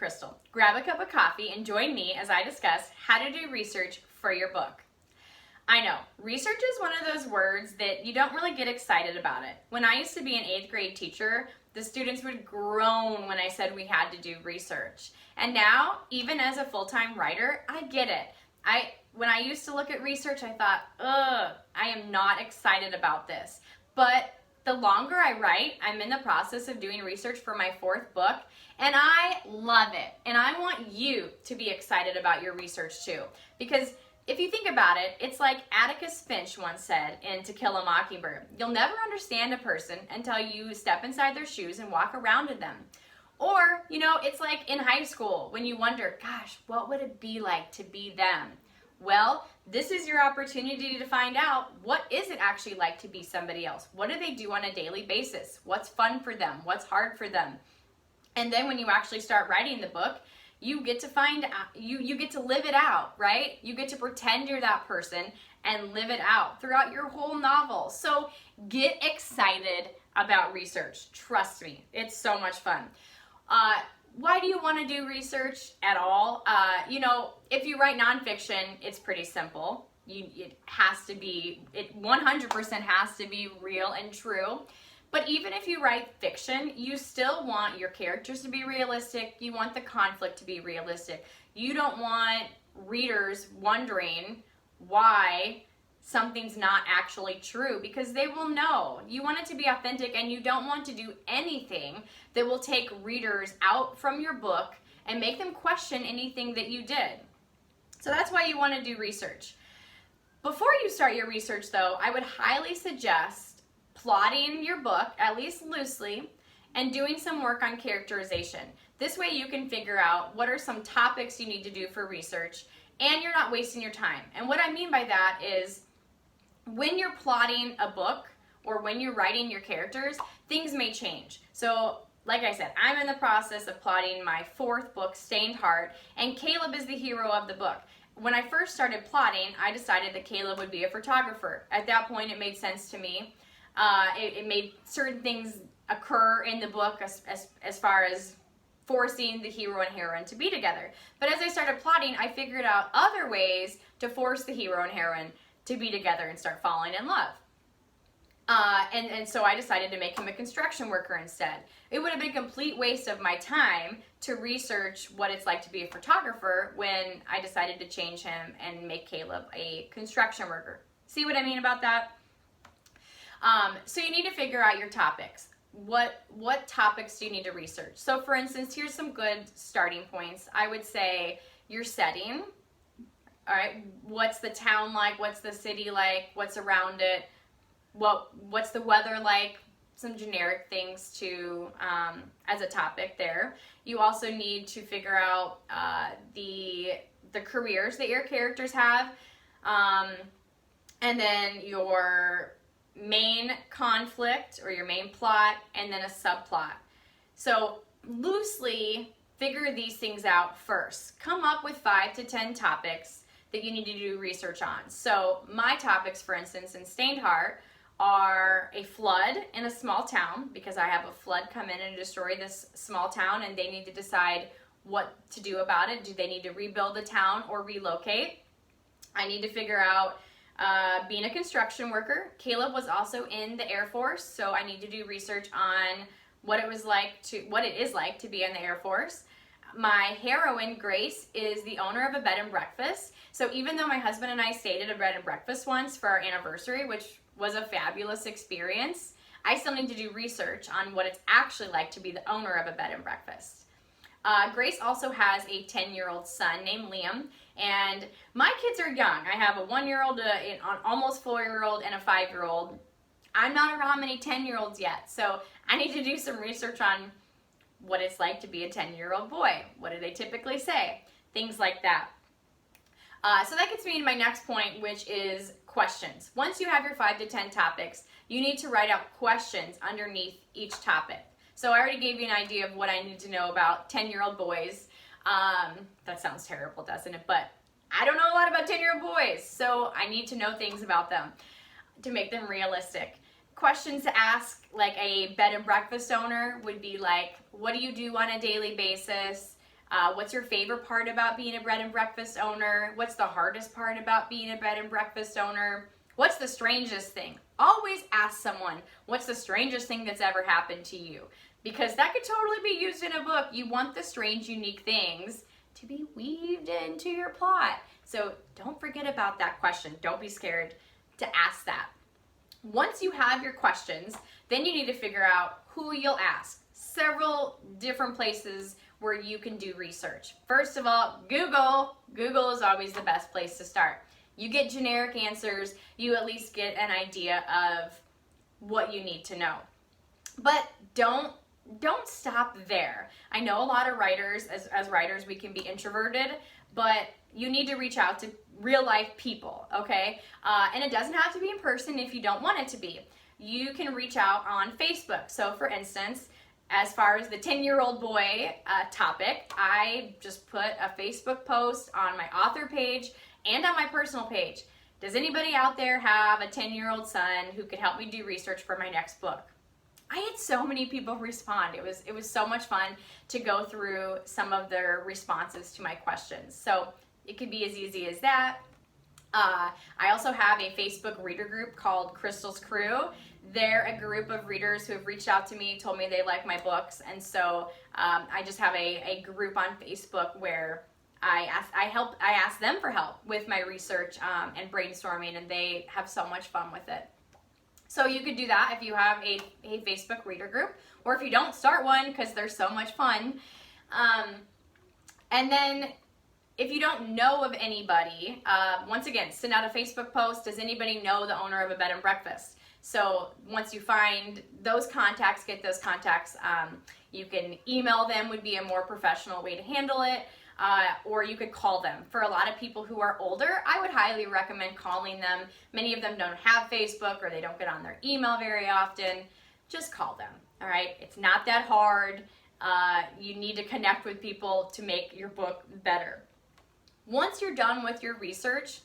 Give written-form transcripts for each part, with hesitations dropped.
Crystal. Grab a cup of coffee and join me as I discuss how to do research for your book. I know, research is one of those words that you don't really get excited about it. When I used to be an 8th grade teacher, the students would groan when I said we had to do research. And now, even as a full-time writer, I get it. When I used to look at research, I thought, I am not excited about this. But the longer I write, I'm in the process of doing research for my 4th book, and I love it. And I want you to be excited about your research too. Because if you think about it, it's like Atticus Finch once said in To Kill a Mockingbird. You'll never understand a person until you step inside their shoes and walk around in them. Or, it's like in high school when you wonder, gosh, what would it be like to be them? Well, this is your opportunity to find out, what is it actually like to be somebody else? What do they do on a daily basis? What's fun for them? What's hard for them? And then when you actually start writing the book, you get to find out, you get to live it out, right? You get to pretend you're that person and live it out throughout your whole novel. So get excited about research. Trust me, it's so much fun. Why do you want to do research at all? If you write nonfiction, it's pretty simple. It 100% has to be real and true. But even if you write fiction, you still want your characters to be realistic. You want the conflict to be realistic. You don't want readers wondering why something's not actually true, because they will know. You want it to be authentic, and you don't want to do anything that will take readers out from your book and make them question anything that you did. So that's why you want to do research. Before you start your research though, I would highly suggest plotting your book, at least loosely, and doing some work on characterization. This way you can figure out what are some topics you need to do for research, and you're not wasting your time. And what I mean by that is, when you're plotting a book or when you're writing your characters, things may change. So like I said, I'm in the process of plotting my 4th book, Stained Heart, and Caleb is the hero of the book. When I first started plotting, I decided that Caleb would be a photographer. At that point, it made sense to me. It made certain things occur in the book as far as forcing the hero and heroine to be together. But as I started plotting, I figured out other ways to force the hero and heroine to be together and start falling in love. And so I decided to make him a construction worker instead. It would have been a complete waste of my time to research what it's like to be a photographer when I decided to change him and make Caleb a construction worker. See what I mean about that? So you need to figure out your topics. What topics do you need to research? So for instance, here's some good starting points. I would say your setting. All right, what's the town like? What's the city like? What's around it? What's the weather like? Some generic things to as a topic there. You also need to figure out the careers that your characters have, and then your main conflict or your main plot, and then a subplot. So loosely figure these things out first. Come up with 5 to 10 topics that you need to do research on. So my topics, for instance, in Stained Heart are a flood in a small town, because I have a flood come in and destroy this small town, and they need to decide what to do about it. Do they need to rebuild the town or relocate? I need to figure out being a construction worker. Caleb was also in the Air Force, so I need to do research on what it is like to be in the Air Force. My heroine, Grace, is the owner of a bed and breakfast. So even though my husband and I stayed at a bed and breakfast once for our anniversary, which was a fabulous experience, I still need to do research on what it's actually like to be the owner of a bed and breakfast. Grace also has a 10-year-old son named Liam, and my kids are young. I have a 1-year-old, an almost 4-year-old, and a 5-year-old. I'm not around many 10-year-olds yet, so I need to do some research on what it's like to be a 10-year-old boy. What do they typically say? Things like that. So that gets me to my next point, which is questions. Once you have your 5 to 10 topics, you need to write out questions underneath each topic. So I already gave you an idea of what I need to know about 10-year-old boys. That sounds terrible, doesn't it? But I don't know a lot about 10-year-old boys, so I need to know things about them to make them realistic. Questions to ask, like a bed and breakfast owner, would be like, what do you do on a daily basis? What's your favorite part about being a bread and breakfast owner? What's the hardest part about being a bread and breakfast owner? What's the strangest thing? Always ask someone, what's the strangest thing that's ever happened to you? Because that could totally be used in a book. You want the strange, unique things to be weaved into your plot. So don't forget about that question. Don't be scared to ask that. Once you have your questions, then you need to figure out who you'll ask. Several different places where you can do research. First of all, Google. Google is always the best place to start. You get generic answers, you at least get an idea of what you need to know. But don't stop there. I know a lot of writers, as writers, we can be introverted, but you need to reach out to real life people, okay? And it doesn't have to be in person if you don't want it to be. You can reach out on Facebook. So for instance, as far as the 10-year-old boy topic, I just put a Facebook post on my author page and on my personal page. Does anybody out there have a 10-year-old son who could help me do research for my next book? I had so many people respond. It was so much fun to go through some of their responses to my questions. So it could be as easy as that. I also have a Facebook reader group called Crystal's Crew. They're a group of readers who have reached out to me, told me they like my books, and so I just have a group on Facebook where I ask them for help with my research and brainstorming, and they have so much fun with it. So you could do that if you have a Facebook reader group, or if you don't, start one because they're so much fun. And then if you don't know of anybody, once again, send out a Facebook post. Does anybody know the owner of a bed and breakfast? So once you find those contacts, get those contacts, you can email them, would be a more professional way to handle it. Or you could call them. For a lot of people who are older, I would highly recommend calling them. Many of them don't have Facebook or they don't get on their email very often. Just call them, all right? It's not that hard. You need to connect with people to make your book better. Once you're done with your research,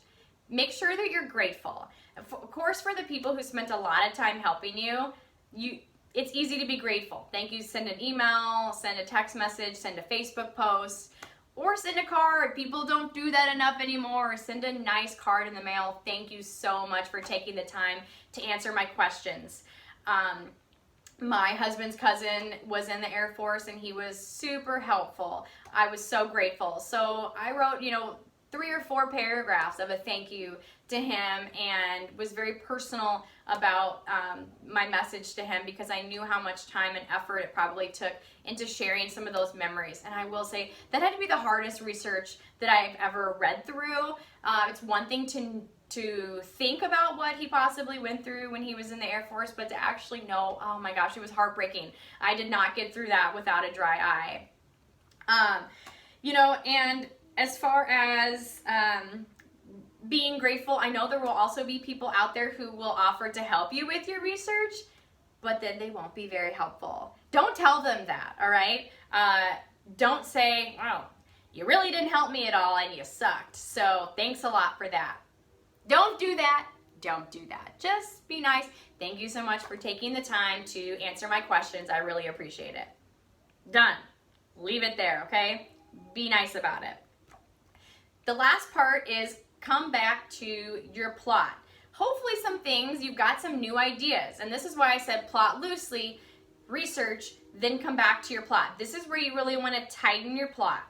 make sure that you're grateful. Of course, for the people who spent a lot of time helping you, it's easy to be grateful. Thank you. Send an email, send a text message, send a Facebook post, or send a card. People don't do that enough anymore. Send a nice card in the mail. Thank you so much for taking the time to answer my questions. My husband's cousin was in the Air Force and he was super helpful. I was so grateful. So I wrote, 3 or 4 paragraphs of a thank you to him and was very personal about my message to him because I knew how much time and effort it probably took into sharing some of those memories. And I will say that had to be the hardest research that I've ever read through. It's one thing to think about what he possibly went through when he was in the Air Force, but to actually know, oh my gosh, it was heartbreaking. I did not get through that without a dry eye. And as far as being grateful, I know there will also be people out there who will offer to help you with your research, but then they won't be very helpful. Don't tell them that, all right? Don't say, oh, you really didn't help me at all and you sucked, so thanks a lot for that. Don't do that. Don't do that. Just be nice. Thank you so much for taking the time to answer my questions. I really appreciate it. Done. Leave it there, okay? Be nice about it. The last part is come back to your plot. Hopefully some things, you've got some new ideas. And this is why I said plot loosely, research, then come back to your plot. This is where you really want to tighten your plot.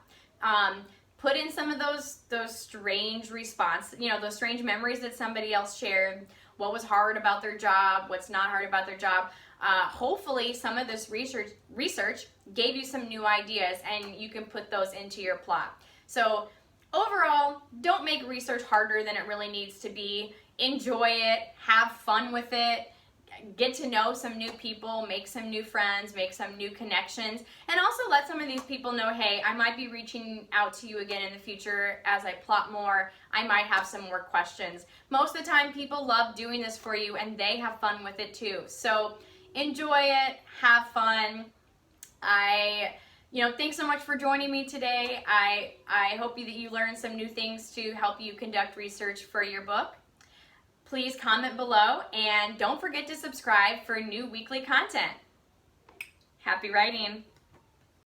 Put in some of those strange those strange memories that somebody else shared. What was hard about their job? What's not hard about their job? Hopefully some of this research gave you some new ideas and you can put those into your plot. So overall, don't make research harder than it really needs to be. Enjoy it, have fun with it, get to know some new people, make some new friends, make some new connections, and also let some of these people know, hey, I might be reaching out to you again in the future as I plot more. I might have some more questions. Most of the time, people love doing this for you and they have fun with it too. So enjoy it, have fun. Thanks so much for joining me today. I hope that you learned some new things to help you conduct research for your book. Please comment below and don't forget to subscribe for new weekly content. Happy writing!